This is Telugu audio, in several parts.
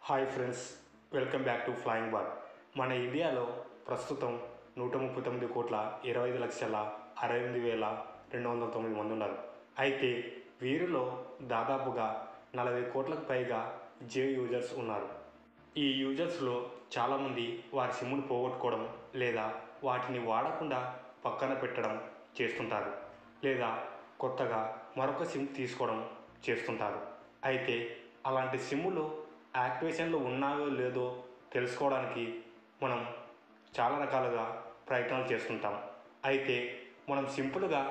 Hi friends, welcome back to flying bird. మన ఇండియాలో ప్రస్తుతం 139,25,68,209 మంది ఉన్నారు. అయితే వీరిలో దాదాపుగా 40 కోట్లకు పైగా జియో యూజర్స్ ఉన్నారు. ఈ యూజర్స్లో చాలామంది వారి సిమ్ను పోగొట్టుకోవడం లేదా వాటిని వాడకుండా పక్కన పెట్టడం చేస్తుంటారు, లేదా కొత్తగా మరొక సిమ్ తీసుకోవడం చేస్తుంటారు. అయితే అలాంటి సిమ్ములు యాక్టివేషన్లో ఉన్నాయో లేదో తెలుసుకోవడానికి మనం చాలా రకాలుగా ప్రయత్నాలు చేస్తుంటాం. అయితే మనం సింపుల్గా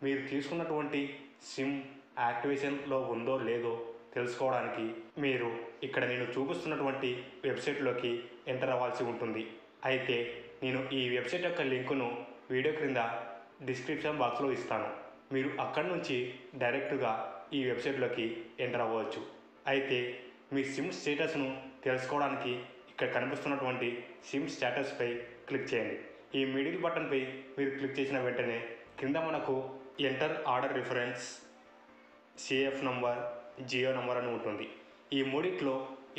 మీరు తీసుకున్నటువంటి సిమ్ యాక్టివేషన్లో ఉందో లేదో తెలుసుకోవడానికి మీరు ఇక్కడ నేను చూపిస్తున్నటువంటి వెబ్సైట్లోకి ఎంటర్ అవ్వాల్సి ఉంటుంది. అయితే నేను ఈ వెబ్సైట్ యొక్క లింకును వీడియో క్రింద డిస్క్రిప్షన్ బాక్స్లో ఇస్తాను. మీరు అక్కడి నుంచి డైరెక్ట్గా ఈ వెబ్సైట్లోకి ఎంటర్ అవ్వచ్చు. అయితే మీ సిమ్ స్టేటస్ను తెలుసుకోవడానికి ఇక్కడ కనిపిస్తున్నటువంటి సిమ్ స్టేటస్పై క్లిక్ చేయండి. ఈ మిడిల్ బటన్పై మీరు క్లిక్ చేసిన వెంటనే కింద మనకు enter order reference, CF number, Jio number అని ఉంటుంది. ఈ మూడిట్లో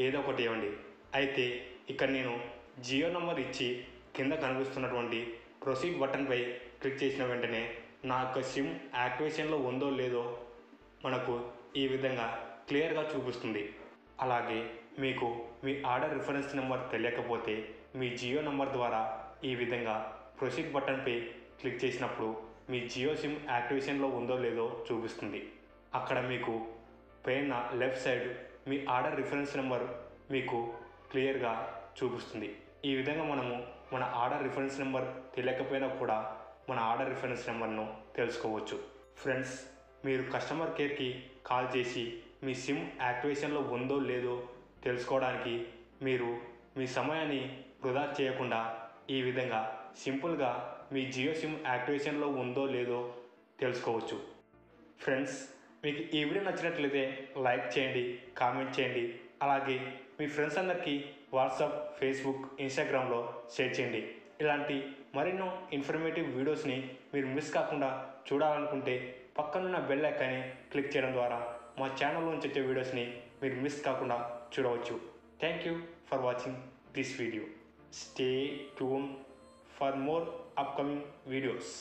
ఏదో ఒకటి ఇవ్వండి. అయితే ఇక్కడ నేను జియో నంబర్ ఇచ్చి కింద కనిపిస్తున్నటువంటి ప్రొసీడ్ బటన్పై క్లిక్ చేసిన వెంటనే నా యొక్క సిమ్ యాక్టివేషన్లో ఉందో లేదో మనకు ఈ విధంగా క్లియర్గా చూపిస్తుంది. అలాగే మీకు మీ ఆర్డర్ రిఫరెన్స్ నెంబర్ తెలియకపోతే మీ జియో నంబర్ ద్వారా ఈ విధంగా ప్రొసీడ్ బటన్పై క్లిక్ చేసినప్పుడు మీ జియో సిమ్ యాక్టివేషన్లో ఉందో లేదో చూపిస్తుంది. అక్కడ మీకు పైన లెఫ్ట్ సైడ్ మీ ఆర్డర్ రిఫరెన్స్ నెంబర్ మీకు క్లియర్గా చూపిస్తుంది. ఈ విధంగా మనము మన ఆర్డర్ రిఫరెన్స్ నెంబర్ తెలియకపోయినా కూడా మన ఆర్డర్ రిఫరెన్స్ నెంబర్ను తెలుసుకోవచ్చు. ఫ్రెండ్స్, మీరు కస్టమర్ కేర్కి కాల్ చేసి మీ సిమ్ యాక్టివేషన్లో ఉందో లేదో తెలుసుకోవడానికి మీరు మీ సమయాన్ని వృధా చేయకుండా ఈ విధంగా సింపుల్గా మీ జియో సిమ్ యాక్టివేషన్లో ఉందో లేదో తెలుసుకోవచ్చు. ఫ్రెండ్స్, మీకు ఈ వీడియో నచ్చినట్లయితే లైక్ చేయండి, కామెంట్ చేయండి. అలాగే మీ ఫ్రెండ్స్ అందరికీ వాట్సాప్, ఫేస్బుక్, ఇన్స్టాగ్రామ్లో షేర్ చేయండి. ఇలాంటి మరెన్నో ఇన్ఫర్మేటివ్ వీడియోస్ని మీరు మిస్ కాకుండా చూడాలనుకుంటే పక్కనున్న బెల్ ఐకాన్ని క్లిక్ చేయడం ద్వారా మా ఛానల్లో నుంచి వచ్చే వీడియోస్ని మీరు మిస్ కాకుండా చూడవచ్చు. Thank you for watching this video. Stay tune for more upcoming videos.